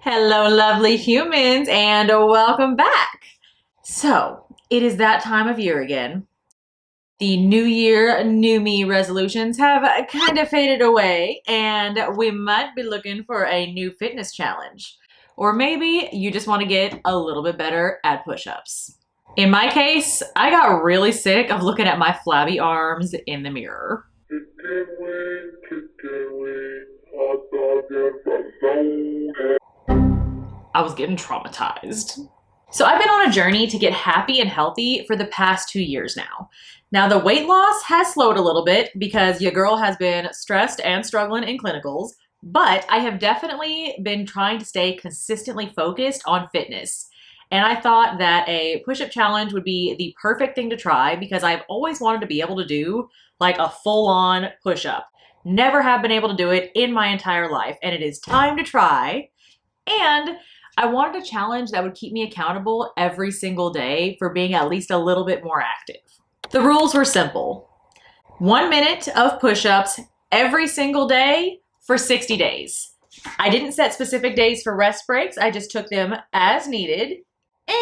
Hello, lovely humans, and welcome back. So, it is that time of year again. The new year, new me resolutions have kind of faded away, and we might be looking for a new fitness challenge. Or maybe you just want to get a little bit better at push ups. In my case, I got really sick of looking at my flabby arms in the mirror. I was getting traumatized. So I've been on a journey to get happy and healthy for the past 2 years now. Now the weight loss has slowed a little bit because your girl has been stressed and struggling in clinicals, but I have definitely been trying to stay consistently focused on fitness. And I thought that a push-up challenge would be the perfect thing to try because I've always wanted to be able to do like a full-on push-up. Never have been able to do it in my entire life, and it is time to try. And I wanted a challenge that would keep me accountable every single day for being at least a little bit more active. The rules were simple. 1 minute of push-ups every single day for 60 days. I didn't set specific days for rest breaks. I just took them as needed.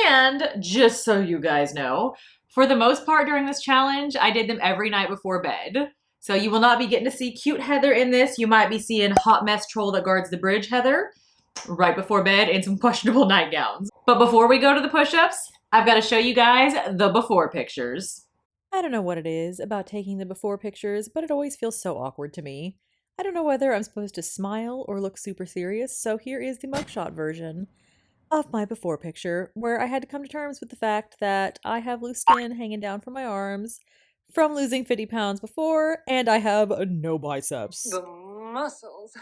And just so you guys know, for the most part during this challenge, I did them every night before bed. So you will not be getting to see cute Heather in this. You might be seeing hot mess troll that guards the bridge Heather right before bed in some questionable nightgowns. But before we go to the push-ups, I've got to show you guys the before pictures. I don't know what it is about taking the before pictures, but it always feels so awkward to me. I don't know whether I'm supposed to smile or look super serious, so here is the mugshot version of my before picture, where I had to come to terms with the fact that I have loose skin hanging down from my arms from losing 50 pounds before, and I have no biceps. The muscles.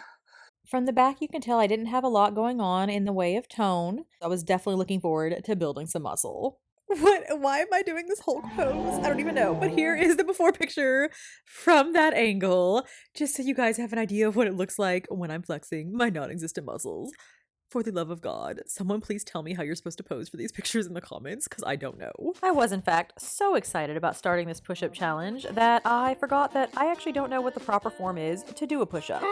From the back, you can tell I didn't have a lot going on in the way of tone. I was definitely looking forward to building some muscle. Why am I doing this Hulk pose? I don't even know. But here is the before picture from that angle, just so you guys have an idea of what it looks like when I'm flexing my non existent muscles. For the love of God, someone please tell me how you're supposed to pose for these pictures in the comments, because I don't know. I was, in fact, so excited about starting this push up challenge that I forgot that I actually don't know what the proper form is to do a push up.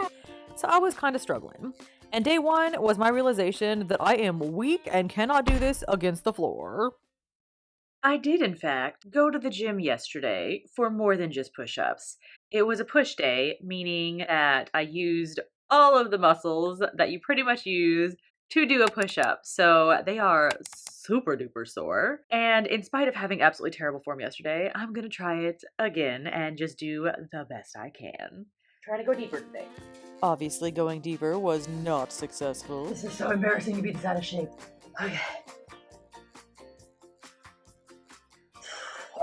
So I was kind of struggling. And day one was my realization that I am weak and cannot do this against the floor. I did, in fact, go to the gym yesterday for more than just push ups. It was a push day, meaning that I used all of the muscles that you pretty much use to do a push up. So they are super duper sore. And in spite of having absolutely terrible form yesterday, I'm going to try it again and just do the best I can. Try to go deeper today. Obviously, going deeper was not successful. This is so embarrassing to be this out of shape. Okay.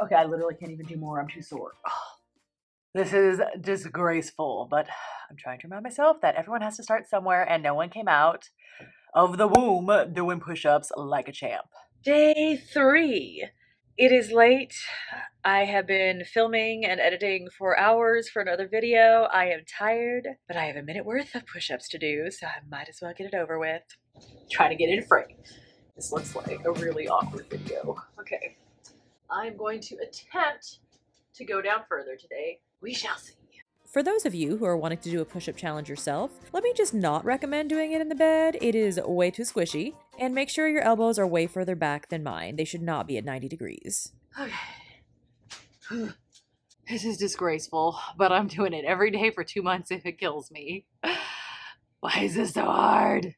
Okay, I literally can't even do more. I'm too sore. This is disgraceful, but I'm trying to remind myself that everyone has to start somewhere and no one came out of the womb doing push-ups like a champ. Day 3. It is late. I have been filming and editing for hours for another video. I am tired, but I have a minute worth of push-ups to do, so I might as well get it over with. Trying to get it in frame. This looks like a really awkward video. Okay. I'm going to attempt to go down further today. We shall see. For those of you who are wanting to do a push-up challenge yourself, let me just not recommend doing it in the bed. It is way too squishy. And make sure your elbows are way further back than mine. They should not be at 90 degrees. Okay. This is disgraceful, but I'm doing it every day for 2 months if it kills me. Why is this so hard?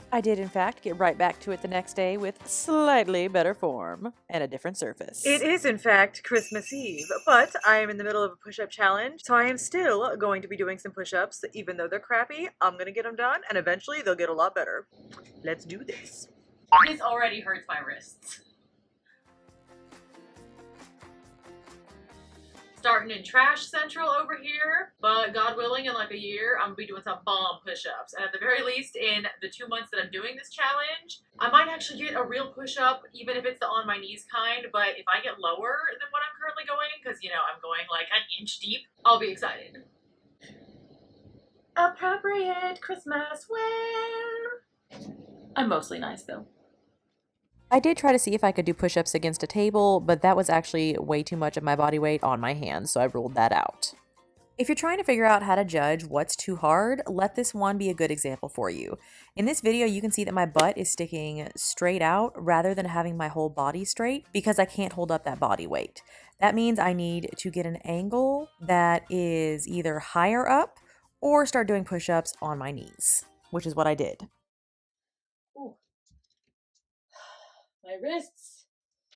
I did, in fact, get right back to it the next day with slightly better form and a different surface. It is, in fact, Christmas Eve, but I am in the middle of a push-up challenge, so I am still going to be doing some push-ups. Even though they're crappy, I'm going to get them done, and eventually they'll get a lot better. Let's do this. This already hurts my wrists. Starting in Trash Central over here, but God willing, in like a year, I'm gonna be doing some bomb push-ups. And at the very least, in the 2 months that I'm doing this challenge, I might actually get a real push-up, even if it's the on my knees kind. But if I get lower than what I'm currently going, because you know I'm going like an inch deep, I'll be excited. Appropriate Christmas wear. I'm mostly nice though. I did try to see if I could do push-ups against a table, but that was actually way too much of my body weight on my hands, so I ruled that out. If you're trying to figure out how to judge what's too hard, let this one be a good example for you. In this video, you can see that my butt is sticking straight out rather than having my whole body straight because I can't hold up that body weight. That means I need to get an angle that is either higher up or start doing push-ups on my knees, which is what I did. Ooh. My wrists.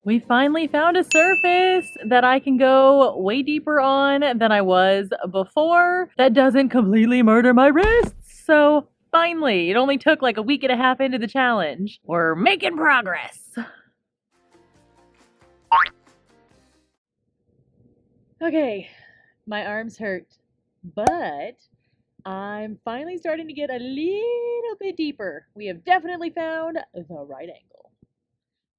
We finally found a surface that I can go way deeper on than I was before that doesn't completely murder my wrists. So finally, it only took like a week and a half into the challenge. We're making progress. Okay, my arms hurt, but I'm finally starting to get a little bit deeper. We have definitely found the right angle.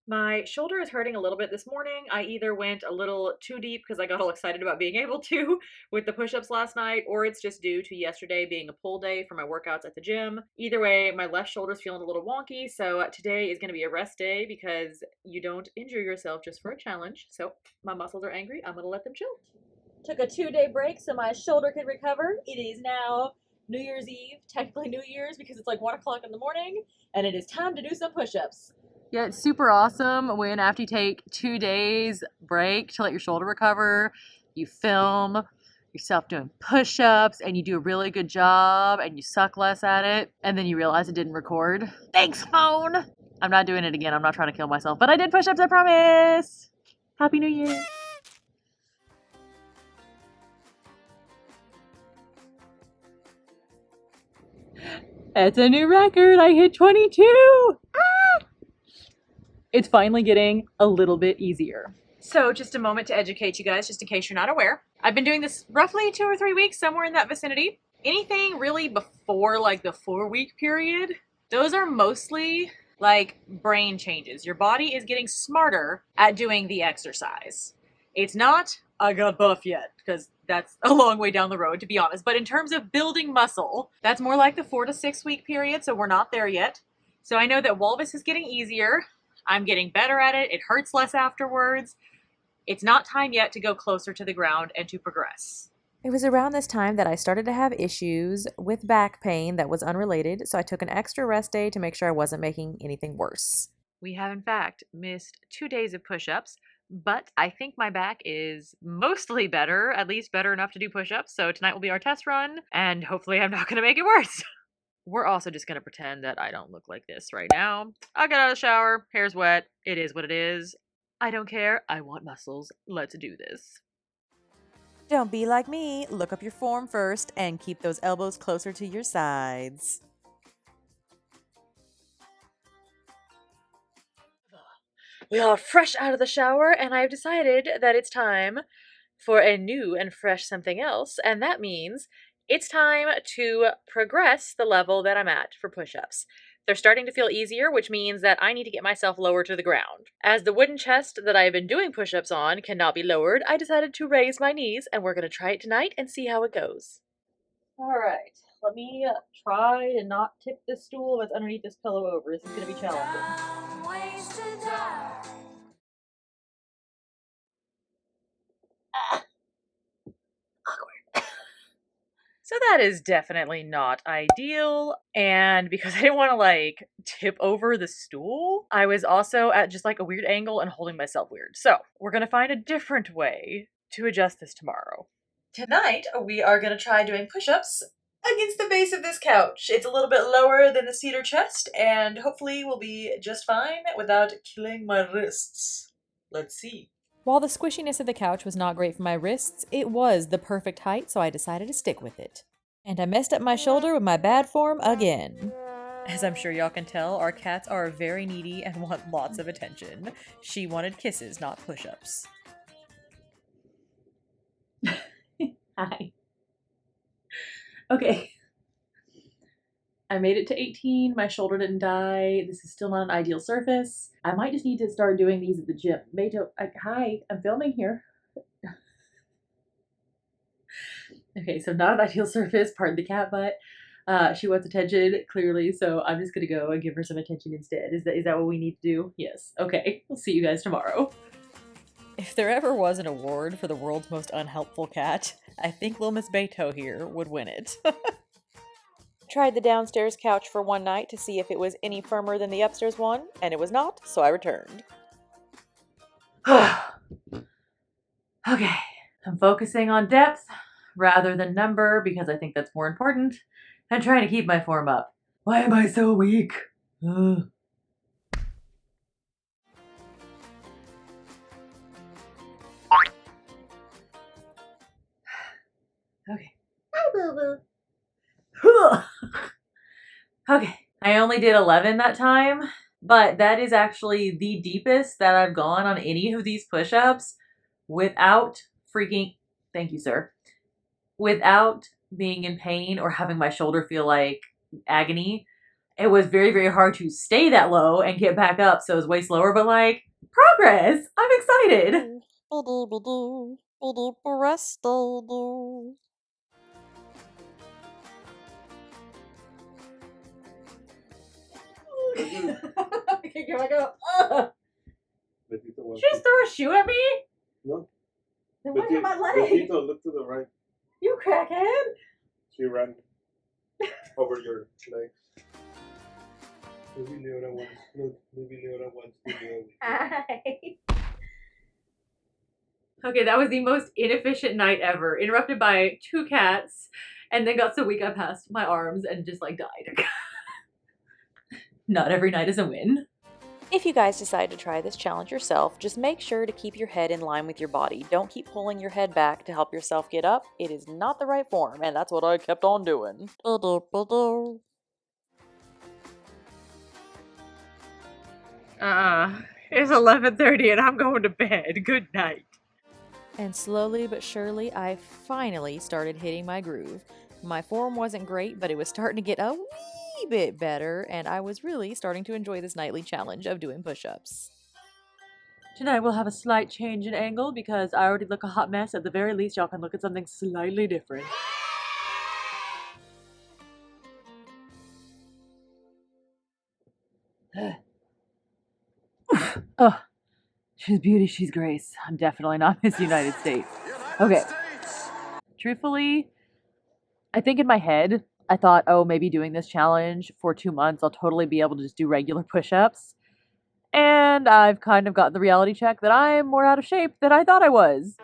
My shoulder is hurting a little bit this morning. I either went a little too deep because I got all excited about being able to with the push-ups last night, or it's just due to yesterday being a pull day for my workouts at the gym. Either way, my left shoulder's feeling a little wonky, so today is going to be a rest day because you don't injure yourself just for a challenge. So my muscles are angry. I'm going to let them chill. Took a 2-day break so my shoulder could recover. It is now New Year's Eve, technically New Year's because it's like 1 o'clock in the morning, and it is time to do some push-ups. Yeah, it's super awesome when after you take 2 days break to let your shoulder recover, you film yourself doing push-ups and you do a really good job and you suck less at it and then you realize it didn't record. Thanks, phone! I'm not doing it again. I'm not trying to kill myself, but I did push-ups, I promise! Happy New Year! It's a new record! I hit 22! Ah! It's finally getting a little bit easier. So just a moment to educate you guys, just in case you're not aware. I've been doing this roughly 2 or 3 weeks, somewhere in that vicinity. Anything really before like the 4-week period, those are mostly like brain changes. Your body is getting smarter at doing the exercise. It's not, I got buff yet, because that's a long way down the road, to be honest. But in terms of building muscle, that's more like the 4 to 6 week period, so we're not there yet. So I know that Walvis is getting easier. I'm getting better at it. It hurts less afterwards. It's not time yet to go closer to the ground and to progress. It was around this time that I started to have issues with back pain that was unrelated, so I took an extra rest day to make sure I wasn't making anything worse. We have, in fact, missed 2 days of push-ups, but I think my back is mostly better, at least better enough to do push-ups, so tonight will be our test run, and hopefully I'm not going to make it worse. We're also just going to pretend that I don't look like this right now. I'll get out of the shower. Hair's wet. It is what it is. I don't care. I want muscles. Let's do this. Don't be like me. Look up your form first and keep those elbows closer to your sides. We are fresh out of the shower, and I've decided that it's time for a new and fresh something else, and that means it's time to progress the level that I'm at for push-ups. They're starting to feel easier, which means that I need to get myself lower to the ground. As the wooden chest that I have been doing push-ups on cannot be lowered, I decided to raise my knees, and we're going to try it tonight and see how it goes. All right, let me try to not tip this stool that's underneath this pillow over. This is going to be challenging. So that is definitely not ideal. And because I didn't want to like tip over the stool, I was also at just like a weird angle and holding myself weird. So we're going to find a different way to adjust this tomorrow. Tonight, we are going to try doing push-ups against the base of this couch. It's a little bit lower than the cedar chest, and hopefully we'll be just fine without killing my wrists. Let's see. While the squishiness of the couch was not great for my wrists, it was the perfect height, so I decided to stick with it. And I messed up my shoulder with my bad form again. As I'm sure y'all can tell, our cats are very needy and want lots of attention. She wanted kisses, not push-ups. Hi. Okay. I made it to 18. My shoulder didn't die. This is still not an ideal surface. I might just need to start doing these at the gym. Beto, hi, I'm filming here. Okay, so not an ideal surface. Pardon the cat butt. She wants attention, clearly, so I'm just gonna go and give her some attention instead. Is that what we need to do? Yes. Okay. We'll see you guys tomorrow. If there ever was an award for the world's most unhelpful cat, I think Lil Miss Beto here would win it. Tried the downstairs couch for one night to see if it was any firmer than the upstairs one, and it was not, so I returned. Okay, I'm focusing on depth rather than number because I think that's more important, and trying to keep my form up. Why am I so weak? Ugh. Okay. Hi, boo boo. Okay, I only did 11 that time, but that is actually the deepest that I've gone on any of these push-ups without freaking, thank you, sir, without being in pain or having my shoulder feel like agony. It was very, very hard to stay that low and get back up, so it was way slower, but like, progress! I'm excited! I can't get back up. She just threw a shoe at me? No. Then look at my leg. Betito, look to the right. You crackhead. She ran over your leg. Maybe Leona wants. Look, maybe Leona wants to go. Hi. Okay, that was the most inefficient night ever. Interrupted by 2 cats, and then got so weak I passed my arms and just like died. Not every night is a win. If you guys decide to try this challenge yourself, just make sure to keep your head in line with your body. Don't keep pulling your head back to help yourself get up. It is not the right form, and that's what I kept on doing. It's 11:30 and I'm going to bed. Good night. And slowly but surely, I finally started hitting my groove. My form wasn't great, but it was starting to get a wee bit better, and I was really starting to enjoy this nightly challenge of doing push-ups. Tonight we'll have a slight change in angle because I already look a hot mess. At the very least, y'all can look at something slightly different. Oh, she's beauty, she's grace. I'm definitely not Miss United States. Okay. Truthfully, I think in my head, I thought, oh, maybe doing this challenge for 2 months, I'll totally be able to just do regular push-ups. And I've kind of gotten the reality check that I'm more out of shape than I thought I was.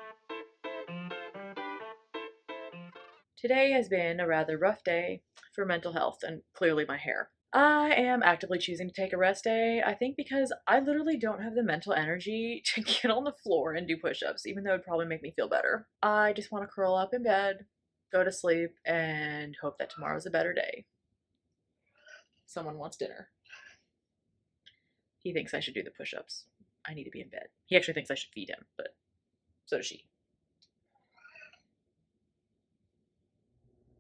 Today has been a rather rough day for mental health and clearly my hair. I am actively choosing to take a rest day, I think because I literally don't have the mental energy to get on the floor and do push-ups, even though it would probably make me feel better. I just want to curl up in bed, go to sleep, and hope that tomorrow's a better day. Someone wants dinner. He thinks I should do the push-ups. I need to be in bed. He actually thinks I should feed him, but so does she.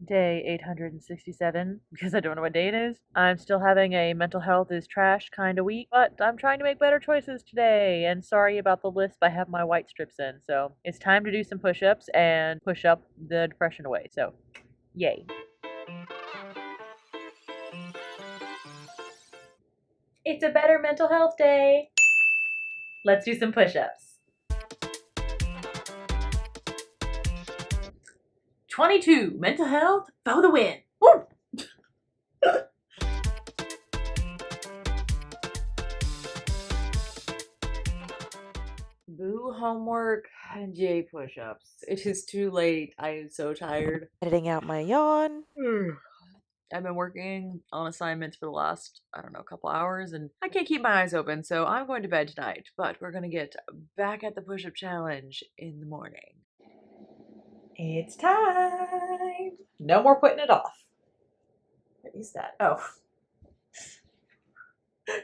Day 867, because I don't know what day it is. I'm still having a mental health is trash kind of week, but I'm trying to make better choices today, and sorry about the lisp, I have my white strips in, so it's time to do some push-ups and push up the depression away, so yay. It's a better mental health day. Let's do some push-ups. 22, mental health for the win. Woo! Boo homework and J push-ups. It is too late. I am so tired. Editing out my yawn. I've been working on assignments for the last, I don't know, couple hours, and I can't keep my eyes open, so I'm going to bed tonight. But we're gonna get back at the push-up challenge in the morning. It's time! No more putting it off. What is that? Oh.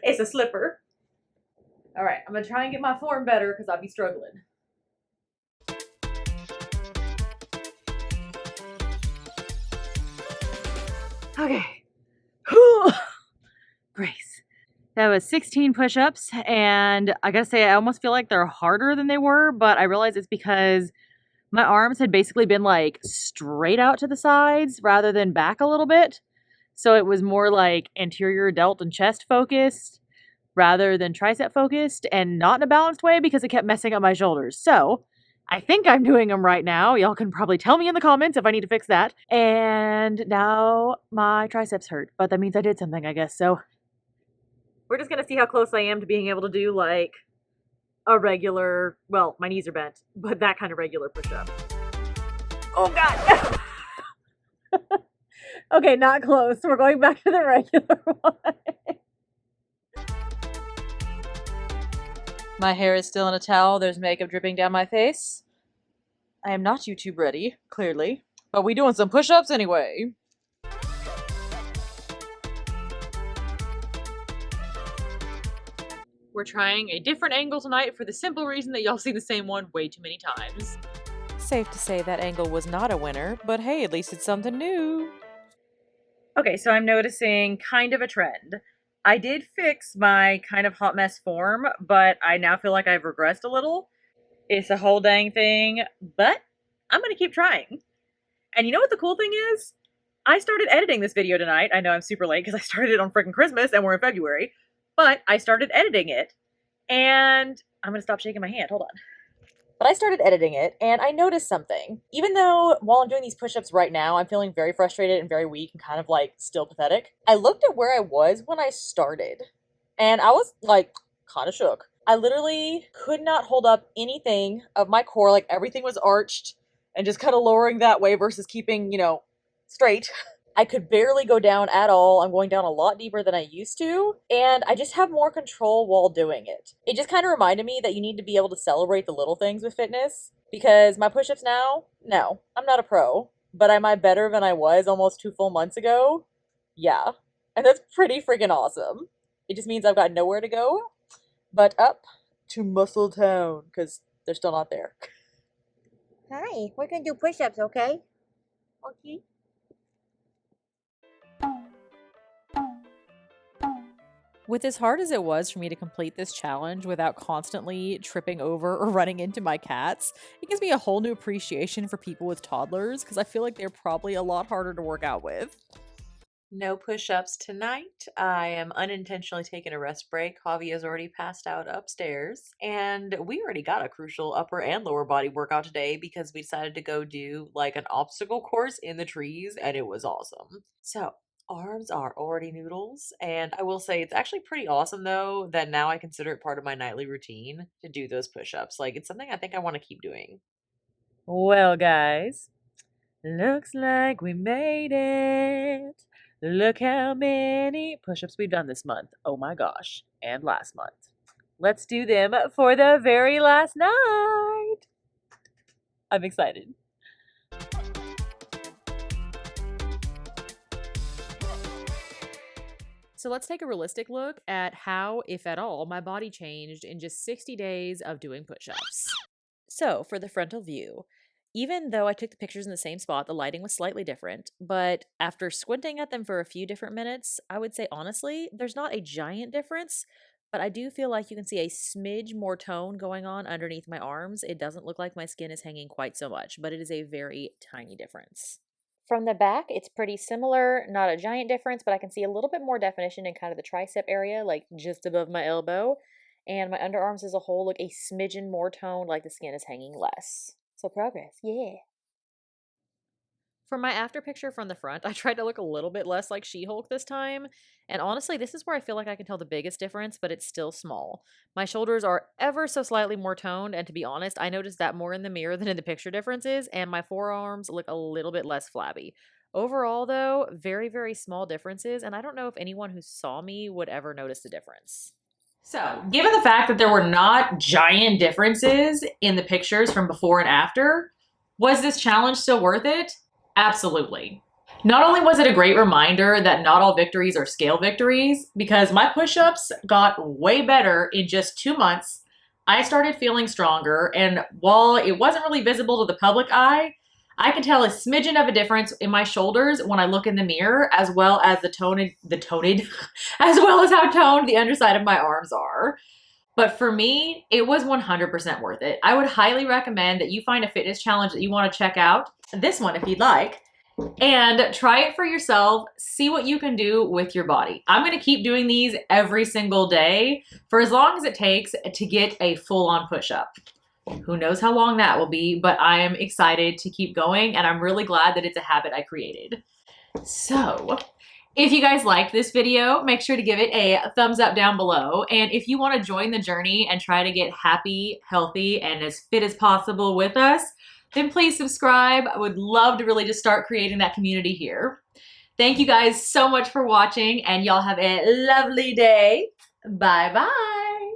It's a slipper. Alright, I'm gonna try and get my form better because I'll be struggling. Okay. Grace. That was 16 push-ups, and I gotta say, I almost feel like they're harder than they were, but I realize it's because my arms had basically been like straight out to the sides rather than back a little bit. So it was more like anterior delt and chest focused. rather than tricep focused and not in a balanced way because it kept messing up my shoulders. So I think I'm doing them right now. Y'all can probably tell me in the comments if I need to fix that. And now my triceps hurt, but that means I did something, I guess. So we're just gonna see how close I am to being able to do like a regular, well, my knees are bent, but that kind of regular push-up. Oh God. Okay, not close. We're going back to the regular one. My hair is still in a towel. There's makeup dripping down my face. I am not YouTube ready, clearly, but we doing some push-ups anyway. We're trying a different angle tonight for the simple reason that y'all seen the same one way too many times. Safe to say that angle was not a winner, but hey, at least it's something new. Okay, so I'm noticing kind of a trend. I did fix my kind of hot mess form, but I now feel like I've regressed a little. It's a whole dang thing, but I'm gonna keep trying. And you know what the cool thing is? I started editing this video tonight. I know I'm super late because I started it on freaking Christmas and we're in February, but I started editing it and I'm gonna stop shaking my hand, hold on. But I started editing it and I noticed something. Even though while I'm doing these push-ups right now, I'm feeling very frustrated and very weak and kind of like still pathetic, I looked at where I was when I started and I was like kind of shook. I literally could not hold up anything of my core, like everything was arched and just kind of lowering that way versus keeping, you know, straight. I could barely go down at all. I'm going down a lot deeper than I used to, and I just have more control while doing it. It just kind of reminded me that you need to be able to celebrate the little things with fitness, because my push-ups now, no, I'm not a pro, but am I better than I was almost 2 full months ago? Yeah, and that's pretty freaking awesome. It just means I've got nowhere to go but up to Muscle Town, because they're still not there. Hi, we're gonna do push-ups, okay? Okay. With as hard as it was for me to complete this challenge without constantly tripping over or running into my cats, it gives me a whole new appreciation for people with toddlers because I feel like they're probably a lot harder to work out with. No push-ups tonight. I am unintentionally taking a rest break. Javi has already passed out upstairs. And we already got a crucial upper and lower body workout today because we decided to go do like an obstacle course in the trees and it was awesome. So arms are already noodles. And I will say it's actually pretty awesome though that now I consider it part of my nightly routine to do those push-ups. Like it's something I think I want to keep doing. Well, guys, looks like we made it. Look how many push-ups we've done this month. Oh my gosh. And last month. Let's do them for the very last night. I'm excited. So let's take a realistic look at how, if at all, my body changed in just 60 days of doing push-ups. So for the frontal view, even though I took the pictures in the same spot, the lighting was slightly different, but after squinting at them for a few different minutes, I would say honestly, there's not a giant difference, but I do feel like you can see a smidge more tone going on underneath my arms. It doesn't look like my skin is hanging quite so much, but it is a very tiny difference. From the back, it's pretty similar, not a giant difference, but I can see a little bit more definition in kind of the tricep area, like just above my elbow, and my underarms as a whole look a smidgen more toned, like the skin is hanging less. So progress, yeah. For my after picture from the front, I tried to look a little bit less like She-Hulk this time, and honestly, this is where I feel like I can tell the biggest difference, but it's still small. My shoulders are ever so slightly more toned, and to be honest, I noticed that more in the mirror than in the picture differences, and my forearms look a little bit less flabby. Overall, though, very, very small differences, and I don't know if anyone who saw me would ever notice the difference. So, given the fact that there were not giant differences in the pictures from before and after, was this challenge still worth it? Absolutely. Not only was it a great reminder that not all victories are scale victories, because my push-ups got way better in just 2 months, I started feeling stronger, and while it wasn't really visible to the public eye, I can tell a smidgen of a difference in my shoulders when I look in the mirror, as well as as well as how toned the underside of my arms are. But for me, it was 100% worth it. I would highly recommend that you find a fitness challenge that you want to check out, this one if you'd like, and try it for yourself. See what you can do with your body. I'm gonna keep doing these every single day for as long as it takes to get a full-on push-up. Who knows how long that will be, but I am excited to keep going, and I'm really glad that it's a habit I created. So, if you guys liked this video, make sure to give it a thumbs up down below. And if you want to join the journey and try to get happy, healthy, and as fit as possible with us, then please subscribe. I would love to really just start creating that community here. Thank you guys so much for watching, and y'all have a lovely day. Bye-bye.